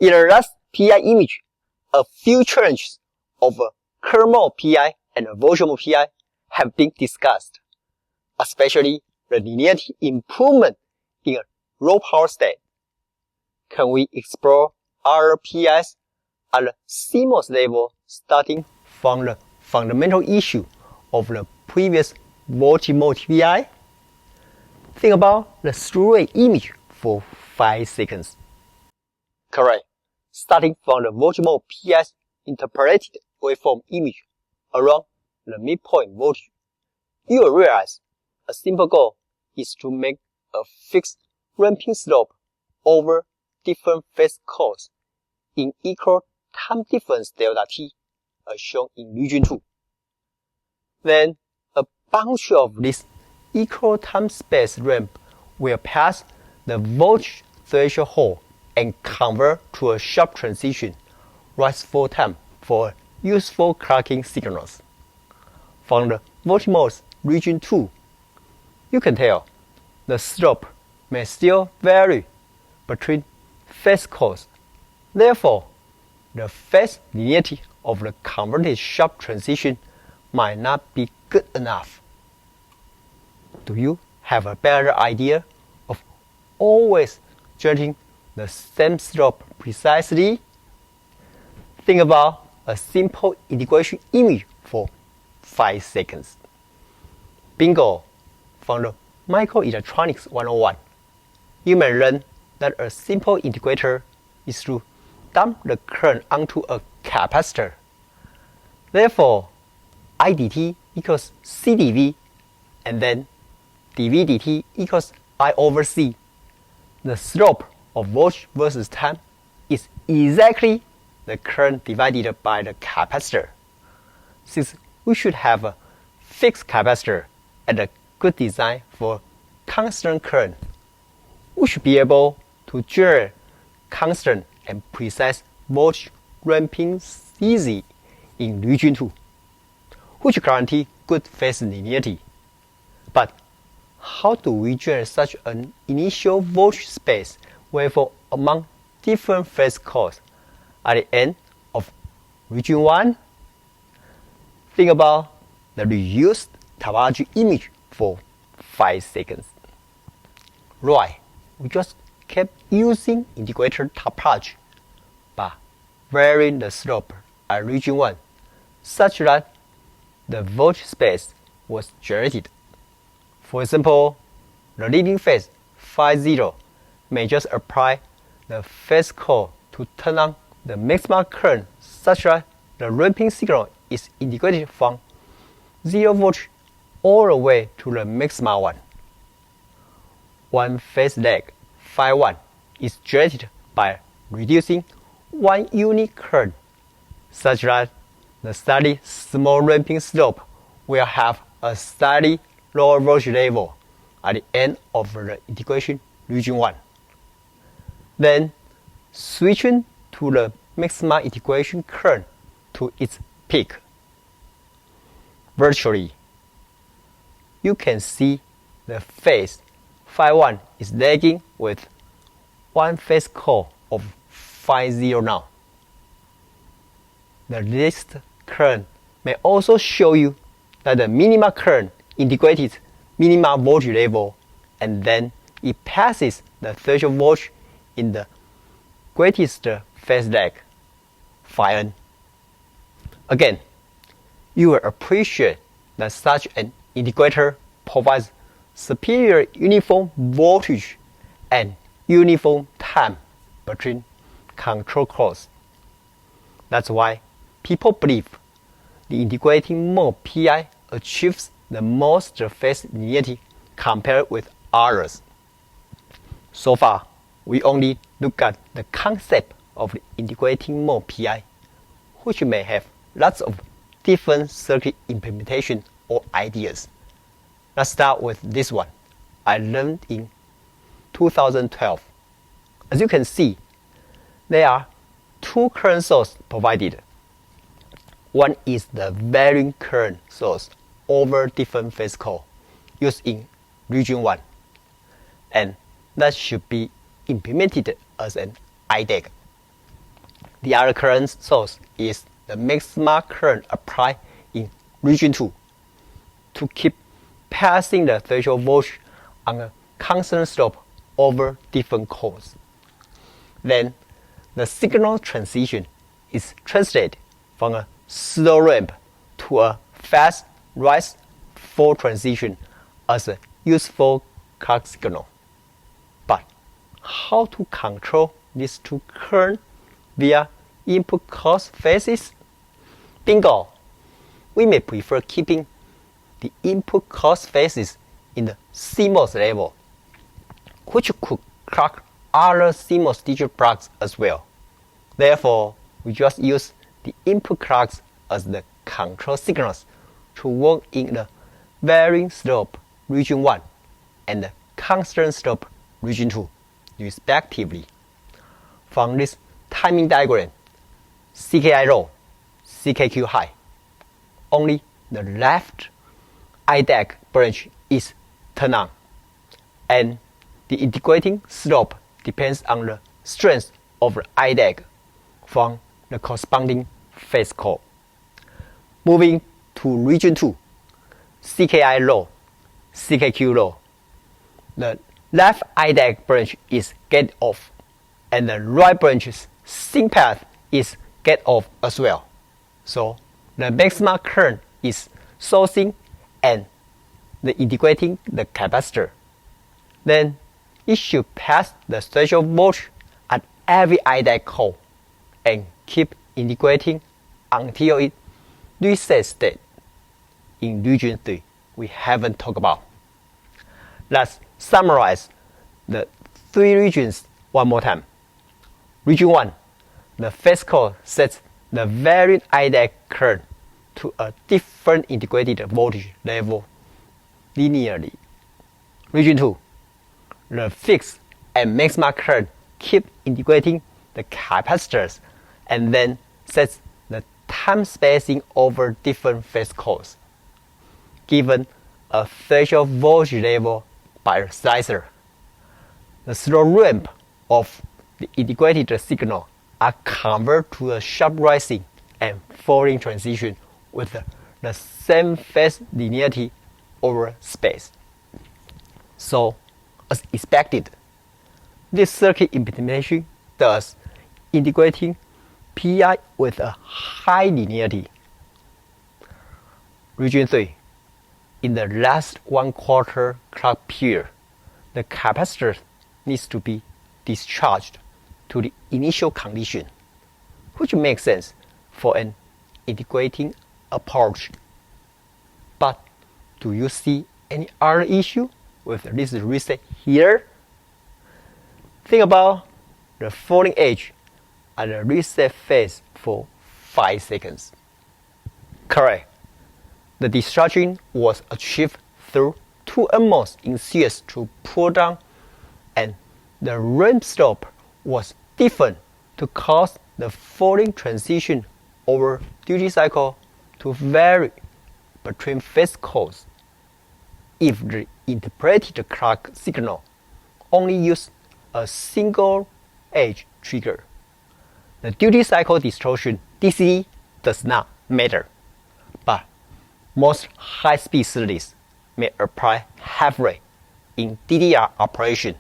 In the last PI image, a few challenges of a kernel PI and a virtual PI have been discussed, especially the linearity improvement in a low power state. Can we explore other PIs at the CMOS level starting from the fundamental issue of the previous multi-mode PI? Think about the slew rate image for 5 seconds. Correct. Starting from the multi-mode PI's interpolated waveform image around the midpoint voltage, you will realize a simple goal is to make a fixed ramping slope over different phase course in equal time difference delta t, as shown in region 2. Then, a bunch of this equal time space ramp will pass the voltage threshold and convert to a sharp transition restful time for useful clocking signals. From the voltage region 2, you can tell the slope may still vary between phase course. Therefore, the phase linearity of the converted sharp transition might not be good enough. Do you have a better idea of always generating the same slope precisely? Think about a simple integration image for 5 seconds. Bingo! From the Microelectronics 101, you may learn that a simple integrator is to dump the current onto a capacitor. Therefore, IDT equals CdV, and then dV dt equals I over C. The slope of voltage versus time is exactly the current divided by the capacitor. Since we should have a fixed capacitor and a good design for constant current, we should be able to generate constant and precise voltage ramping easy in region 2, which guarantee good phase linearity. But how do we generate such an initial voltage space waveform among different phase course at the end of region 1? Think about the reused topology image for 5 seconds. Right, we just kept using integrator topology, but varying the slope at region 1 such that the voltage space was generated. For example, the leading phase phi 0 may just apply the phase core to turn on the maximum current such that the ramping signal is integrated from 0 voltage all the way to the maximum one. One phase lag phi 1 is generated by reducing one unit current such that the slightly small ramping slope will have a slightly lower voltage level at the end of the integration region 1. Then, switching to the maximum integration current to its peak. Virtually, you can see the phase phi 1 is lagging with one phase core of phi 0 now. The list current may also show you that the minimum current integrated minimum voltage level, and then it passes the threshold voltage in the greatest phase lag, phi n. Again, you will appreciate that such an integrator provides superior uniform voltage and uniform time between control cores. That's why people believe the integrating mode PI achieves the most phase linearity compared with others. So far, we only look at the concept of the integrating mode PI, which may have lots of different circuit implementation or ideas. Let's start with this one I learned in 2012. As you can see, there are two current sources provided. One is the varying current source over different phase core used in region 1, and that should be implemented as an IDEC. The other current source is the maximum current applied in region 2 to keep passing the threshold voltage on a constant slope over different codes. Then the signal transition is translated from a slow ramp to a fast rise fall transition as a useful clock signal. But how to control these two currents via input cross phases? Bingo! We may prefer keeping the input cross phases in the CMOS level, which could clock other CMOS digital blocks as well. Therefore, we just use the input clocks as the control signals to work in the varying slope region 1 and the constant slope region 2, respectively. From this timing diagram, CKI low, CKQ high, only the left IDAC branch is turned on, and the integrating slope depends on the strength of the IDAC from the corresponding phase code. Moving to region 2, CKI low, CKQ low. The left IDAC branch is gate off, and the right branch's sync path is gate off as well. So the maximum current is sourcing and the integrating the capacitor. Then it should pass the threshold voltage at every IDAC code and keep integrating until it resets state. In region 3, we haven't talked about. Let's summarize the three regions one more time. Region 1, the phase code sets the varied IDAC current to a different integrated voltage level linearly. Region 2, the fixed and maximum current keep integrating the capacitors and then sets the time spacing over different phase codes, given a threshold voltage level by the slicer. The slow ramp of the integrated signal are converted to a sharp rising and falling transition with the same phase linearity over space. So, as expected, this circuit implementation does integrating PI with a high linearity. Region 3, in the last 1/4 clock period, the capacitor needs to be discharged to the initial condition, which makes sense for an integrating approach. But do you see any other issue with this reset here? Think about the falling edge at the reset phase for 5 seconds. Correct. The discharging was achieved through 2 NMOS in series to pull down, and the ramp slope was different to cause the falling transition over duty cycle to vary between phase codes. If the interpreted clock signal only used a single edge trigger, the duty cycle distortion DCD does not matter, but most high-speed SerDes may apply half rate in DDR operation.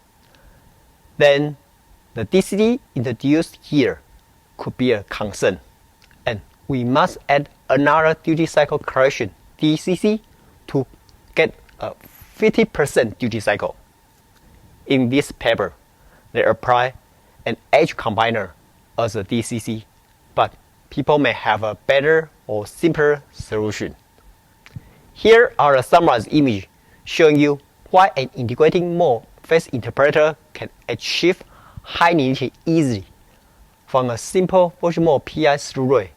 Then the DCD introduced here could be a concern, and we must add another duty cycle correction DCC to get a 50% duty cycle. In this paper, they apply an edge combiner as a DCC, but people may have a better or simpler solution. Here are a summarized image showing you why an integrating mode phase interpreter can achieve high linearity easily from a simple voltage mode PI slew rate.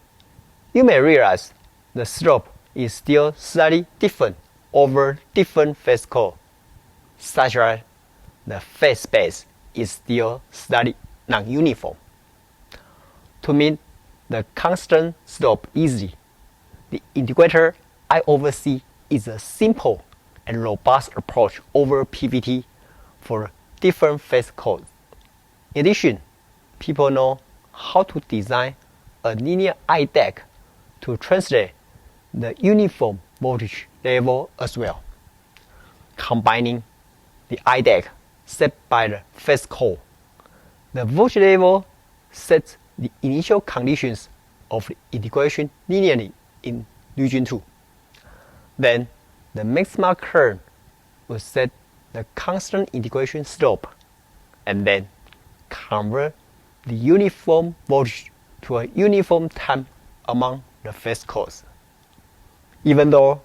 You may realize the slope is still slightly different over different phase codes, such that the phase space is still slightly non-uniform. To meet the constant slope easily, the integrator I oversee is a simple and robust approach over PVT for different phase codes. In addition, people know how to design a linear IDEC to translate the uniform voltage level as well. Combining the IDEC set by the phase code, the voltage level sets the initial conditions of the integration linearly in region 2. Then the maximum current will set the constant integration slope, and then convert the uniform voltage to a uniform time among the phase codes. Even though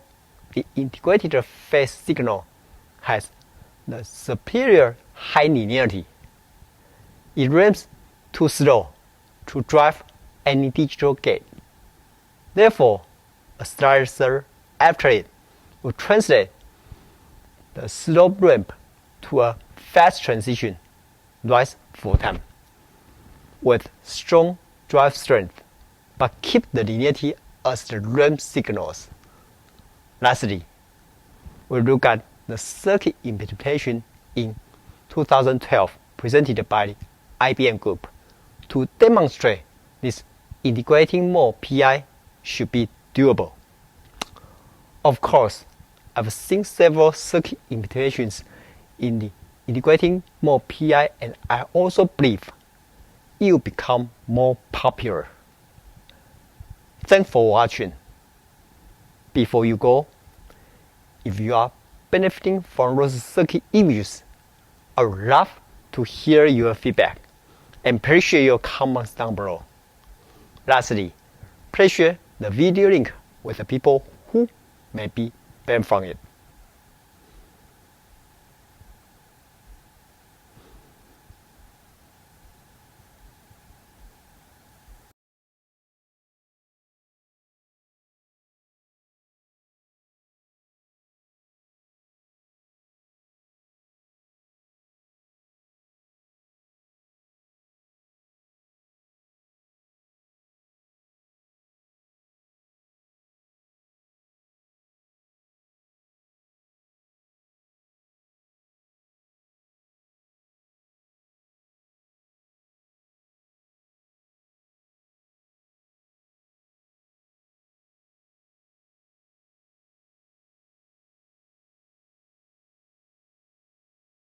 the integrated phase signal has the superior high linearity, it ramps too slow to drive any digital gate. Therefore, a slicer after it will translate the slope ramp to a fast transition rise full time with strong drive strength, but keep the linearity as the ramp signals. Lastly, we look at the circuit interpretation in 2012 presented by the IBM Group to demonstrate this integrating mode PI should be doable. Of course, I've seen several circuit interpretations in the integrating mode PI, and I also believe it will become more popular. Thanks for watching. Before you go, if you are benefiting from those circuit images, I would love to hear your feedback and please share your comments down below. Lastly, please share the video link with the people who may be benefit from it.